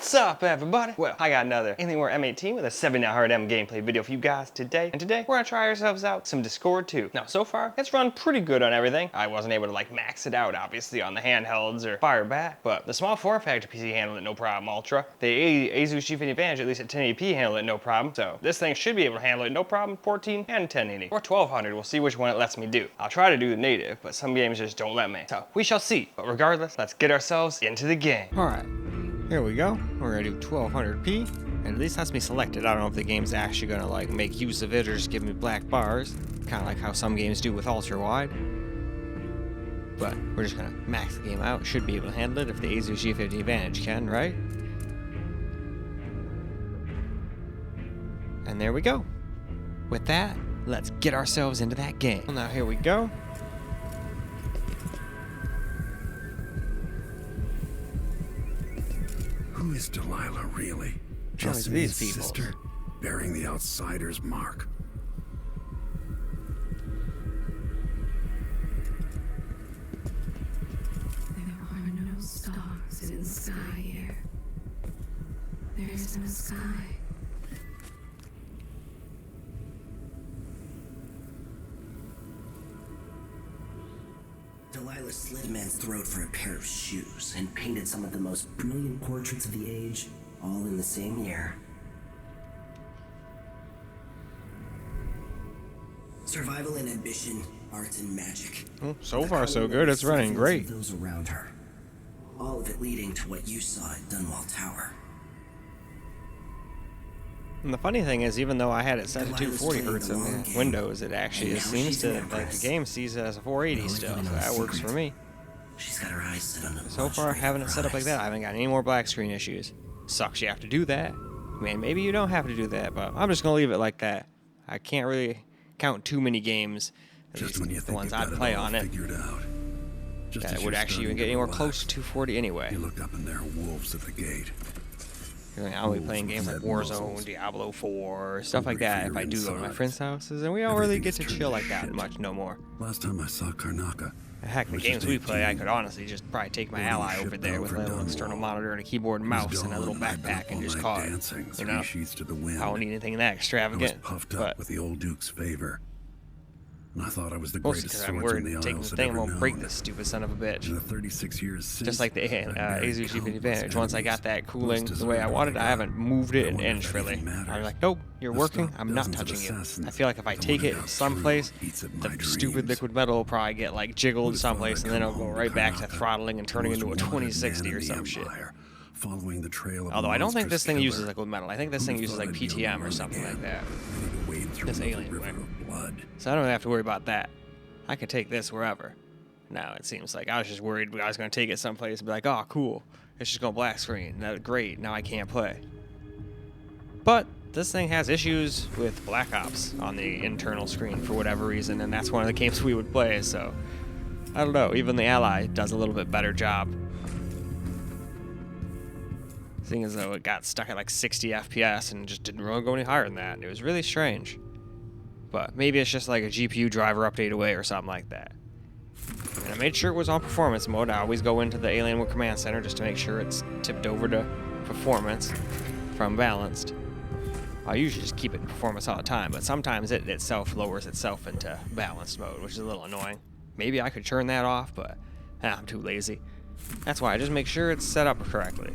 What's up, everybody? Well, I got another Alienware m18 with a 7900M gameplay video for you guys today. And today, we're gonna try ourselves out some Discord 2. Now, so far, it's run pretty good on everything. I wasn't able to, max it out, obviously, on the handhelds or fire back, but the small form factor PC handled it no problem, Ultra. The Asus G50 Advantage, at least at 1080p, handled it no problem. So, this thing should be able to handle it no problem, 14 and 1080. Or 1200, we'll see which one it lets me do. I'll try to do the native, but some games just don't let me. So, we shall see. But regardless, let's get ourselves into the game. Alright. Here we go. We're gonna do 1200p, and at least that's me selected. I don't know if the game's actually gonna make use of it or just give me black bars, kind of like how some games do with ultra wide. But we're just gonna max the game out. Should be able to handle it if the Asus G50 Advantage can, right? And there we go. With that, let's get ourselves into that game. Well, now here we go. Who is Delilah really? Just these his people. sister, bearing the outsider's mark. There are no stars in the sky here. There isn't a sky. Delilah slit a man's throat for a pair of shoes and painted some of the most brilliant portraits of the age, all in the same year. Survival and ambition, art and magic. Well, so far so good. It's running great. Those around her. All of it leading to what you saw at Dunwall Tower. And the funny thing is, even though I had it set to 240 Hz in Windows, it actually seems to, the game sees it as a 480 still, so that works for me. She's got her eyes set on the So far, having it set up like that, I haven't got any more black screen issues. Sucks you have to do that. I mean, maybe you don't have to do that, but I'm just gonna leave it like that. I can't really count too many games, at least the ones I'd play on it, that it would actually even get anywhere close to 240 anyway. You looked up and there are wolves at the gate. I'll be playing games like Warzone, Diablo 4, stuff like that if I do go to my friends' houses, and we don't really get to chill like that much no more. Last time I saw Karnaca. Heck, the games we play, I could honestly just probably take my ally over there with a little external monitor and a keyboard and mouse and a little backpack and just call it. You know, I don't need anything that extravagant, puffed but up with the old Duke's favor. And I thought I was the mostly greatest because I'm swordsman worried the taking the Isles had thing ever won't break known. this stupid son of a bitch. In the 36 years since, Just like the Asus G50 Advantage. Once I got that cooling Most the way I wanted, I haven't moved it an wonder if inch really. anything matters. I'm like, nope, you're The working, stuff I'm not dozens of touching you. assassins I feel like if I don't take want it out someplace, through eats at my the stupid dreams. liquid metal will probably get jiggled Would've thought someplace, I'd and then come it'll go home to right back to Karnaca, throttling and turning the into a most wanted man 2060 in or the some shit. Empire, following the trail of a Although I don't think monstrous this thing killer. uses liquid metal. I think this thing Who'd uses thought I'd be on the PTM or run something again? like that. Ready to wade through This another Alienware. river of blood. So I don't have to worry about that. I could take this wherever. Now it seems like I was just worried I was going to take it someplace and be like, oh, cool. It's just going black screen. Great, now I can't play. But this thing has issues with Black Ops on the internal screen for whatever reason, and that's one of the games we would play, so I don't know. Even the Ally does a little bit better job. Seeing as though it got stuck at 60 FPS and just didn't really go any higher than that. It was really strange. But maybe it's just like a GPU driver update away or something like that. And I made sure it was on performance mode. I always go into the Alienware Command Center just to make sure it's tipped over to performance from balanced. I usually just keep it in performance all the time, but sometimes it itself lowers itself into balanced mode, which is a little annoying. Maybe I could turn that off, but I'm too lazy. That's why I just make sure it's set up correctly.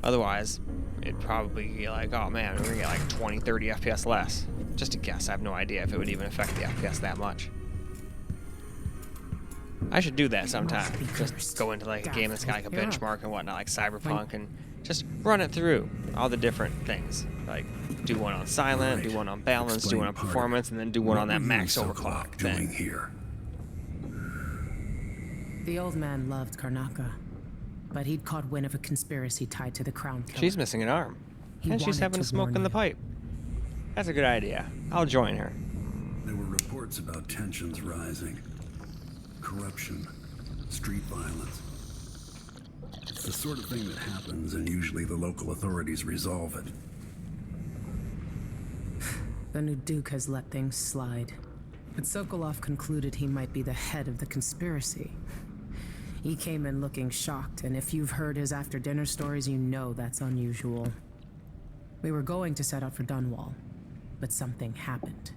Otherwise, it'd probably be like, oh man, we're gonna get 20, 30 FPS less. Just a guess, I have no idea if it would even affect the FPS that much. I should do that sometime. Just go into a game that's got a benchmark and whatnot, like Cyberpunk, and just run it through all the different things. Do one on silent, do one on balance, do one on performance, and then do one on that max overclock thing. Here? The old man loved Karnaca, but he'd caught wind of a conspiracy tied to the Crown Killer. She's missing an arm, and she's wanted having a to smoke warn in the you. pipe. That's a good idea. I'll join her. There were reports about tensions rising. Corruption. Street violence. It's the sort of thing that happens, and usually the local authorities resolve it. The new Duke has let things slide. But Sokolov concluded he might be the head of the conspiracy. He came in looking shocked, and if you've heard his after-dinner stories, you know that's unusual. We were going to set out for Dunwall, but something happened.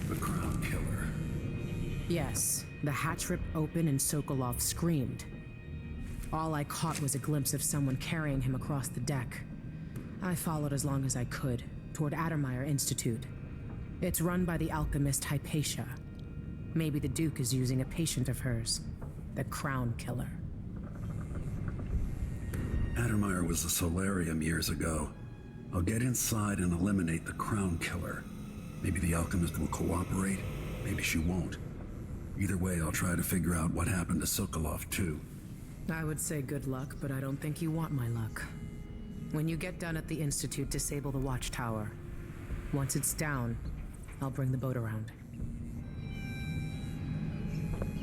The Crown Killer. Yes, the hatch ripped open and Sokolov screamed. All I caught was a glimpse of someone carrying him across the deck. I followed as long as I could, toward Addermeyer Institute. It's run by the alchemist Hypatia. Maybe the Duke is using a patient of hers, the Crown Killer. Addermeyer was a solarium years ago. I'll get inside and eliminate the Crown Killer. Maybe the alchemist will cooperate, maybe she won't. Either way, I'll try to figure out what happened to Sokolov, too. I would say good luck, but I don't think you want my luck. When you get done at the Institute, disable the watchtower. Once it's down, I'll bring the boat around.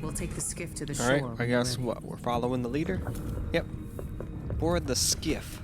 We'll take the skiff to the shore. Alright, I guess what? We're following the leader? Yep. Board the skiff.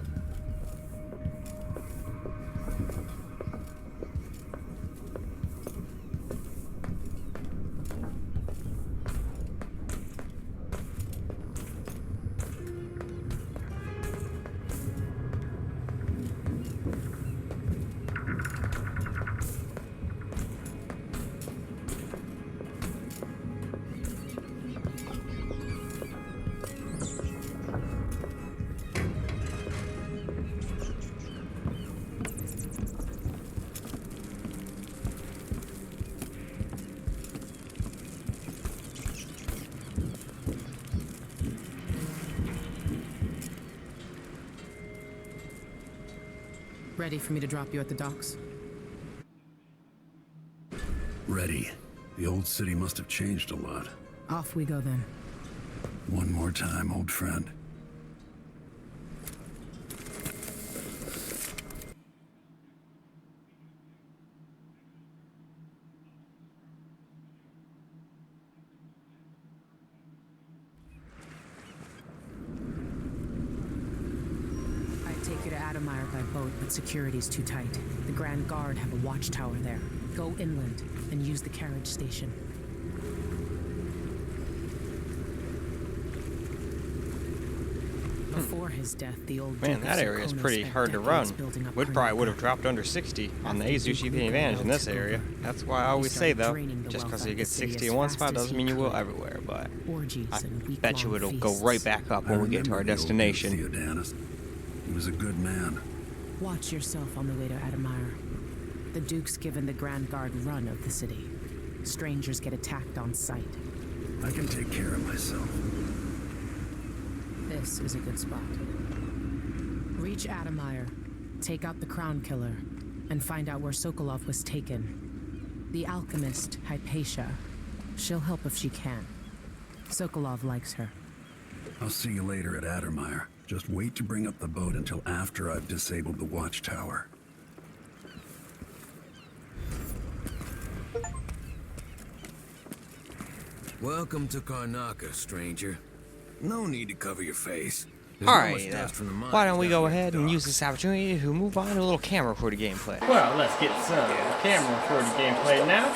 Ready for me to drop you at the docks? Ready. The old city must have changed a lot. Off we go then. One more time, old friend. Take you to Addermeyer by boat, but security's too tight. The Grand Guard have a watchtower there. Go inland and use the carriage station. Before his death, the old Man, that area is pretty hard to run. Wood probably would have dropped under 60 on the A's taking advantage in this area. That's why I always say though, just because you get 60 in one spot doesn't mean you will everywhere, but I bet you it'll go right back up when we get to our destination. He was a good man. Watch yourself on the way to Addermeyer. The Duke's given the Grand Guard run of the city. Strangers get attacked on sight. I can take care of myself. This is a good spot. Reach Addermeyer, take out the Crown Killer, and find out where Sokolov was taken. The alchemist, Hypatia. She'll help if she can. Sokolov likes her. I'll see you later at Addermeyer. Just wait to bring up the boat until after I've disabled the watchtower. Welcome to Karnaca, stranger. No need to cover your face. Alright, why don't we go ahead and use this opportunity to move on to a little camera recorded gameplay. Well, let's get some camera recorded gameplay now.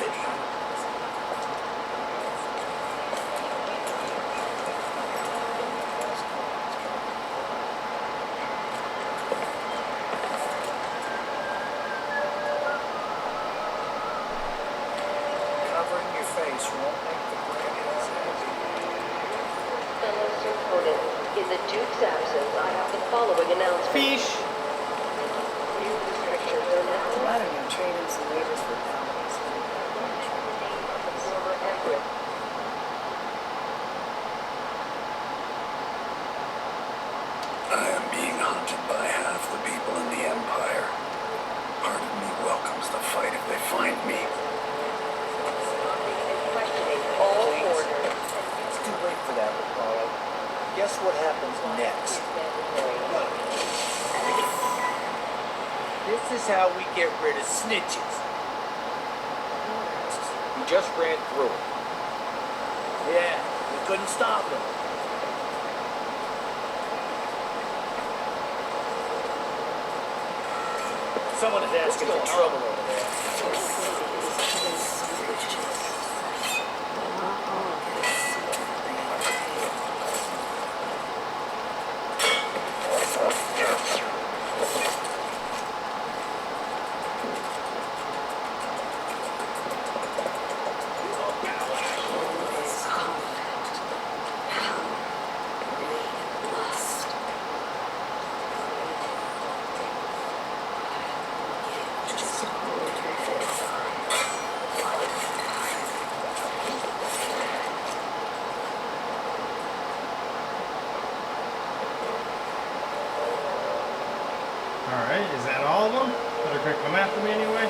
In the Duke's absence, I have the following announcement. Fish! New restrictions are now. Why don't you trade in some waivers for families? The former Emperor. I am being hunted by half the people in the Empire. Part of me welcomes the fight if they find me. Stopping and questioning all orders. It's too late for that, Apollo. Guess what happens next? This is how we get rid of snitches. We just ran through it. Yeah, we couldn't stop them. Someone is asking for trouble over there. Alright, is that all of them? They're gonna come after me anyway?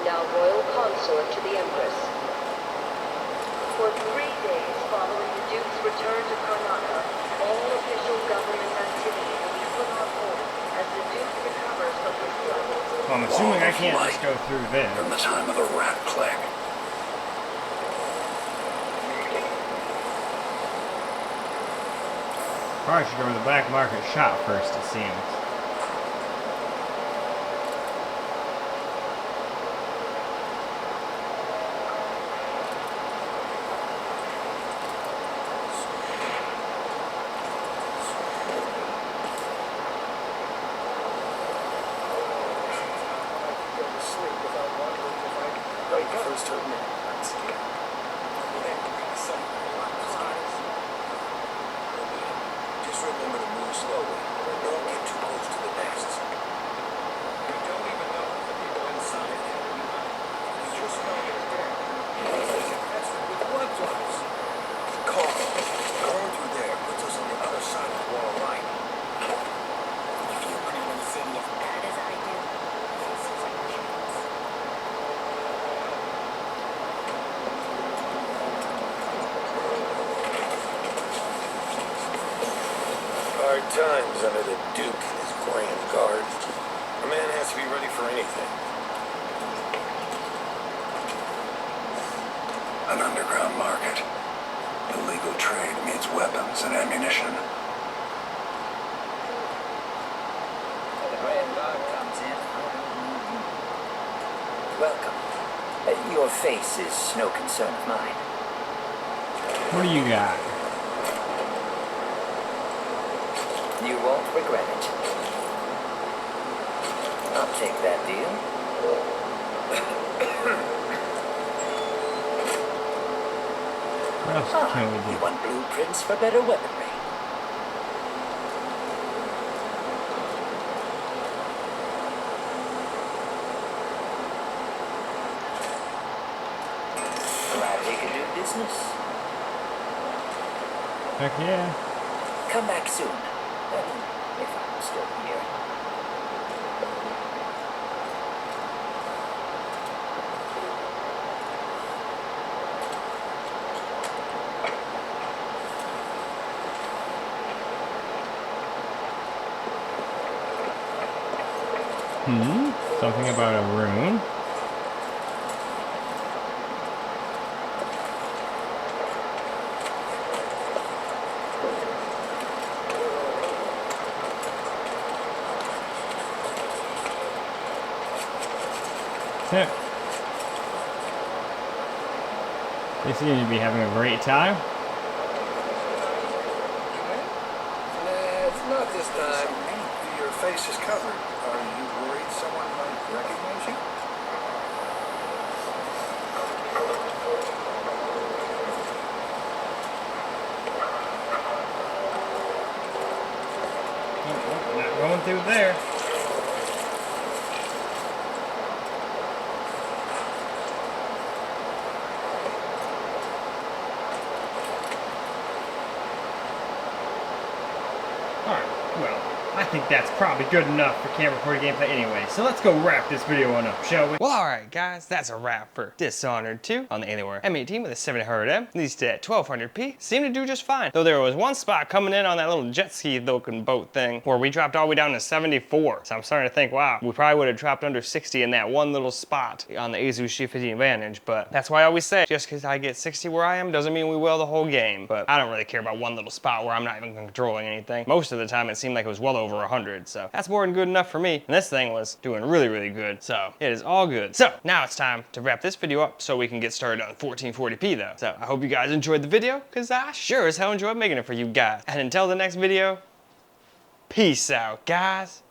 Now royal consort to the Empress. For 3 days following the Duke's return to Karnataka, all official government activity will be put on hold as the Duke recovers from his travels. Well, I'm assuming I can't just go through this. From the time of the rat plague. Probably should go to the black market shop first, it seems. Just remember to move slowly. Don't get too close to the nests. We don't even know if the people inside there. We just know they're dead. Infested with blood drops. Calm. Going through there puts us on the other side of the wall line. If you want to know the city as bad as I do, this is a chance. Hard times under the Duke and his grand guard. A man has to be ready for anything. An underground market. Illegal trade means weapons and ammunition. The grand guard comes in. Welcome. Your face is no concern of mine. What do you got? You won't regret it. I'll take that deal. What else can we You do? want blueprints for better weaponry? Glad we can do business. Heck yeah. Come back soon. If I'm still here. Something about a rune. Yep. They seem to be having a great time. It's not this time. Your face is covered. Are you worried someone might recognize you? Not going through there. I think that's probably good enough for camera recorded gameplay anyway, so let's go wrap this video on up, shall we? Well, alright guys, that's a wrap for Dishonored 2 on the Alienware M18 with a 700M, released at 1200p. Seemed to do just fine, though there was one spot coming in on that little jet ski looking boat thing where we dropped all the way down to 74. So I'm starting to think, wow, we probably would have dropped under 60 in that one little spot on the Asus G50 Advantage, but that's why I always say, just because I get 60 where I am doesn't mean we will the whole game, but I don't really care about one little spot where I'm not even controlling anything. Most of the time it seemed like it was well over 100. So that's more than good enough for me. And this thing was doing really, really good. So it is all good. So now it's time to wrap this video up so we can get started on 1440p though. So I hope you guys enjoyed the video, because I sure as hell enjoyed making it for you guys. And until the next video, peace out, guys.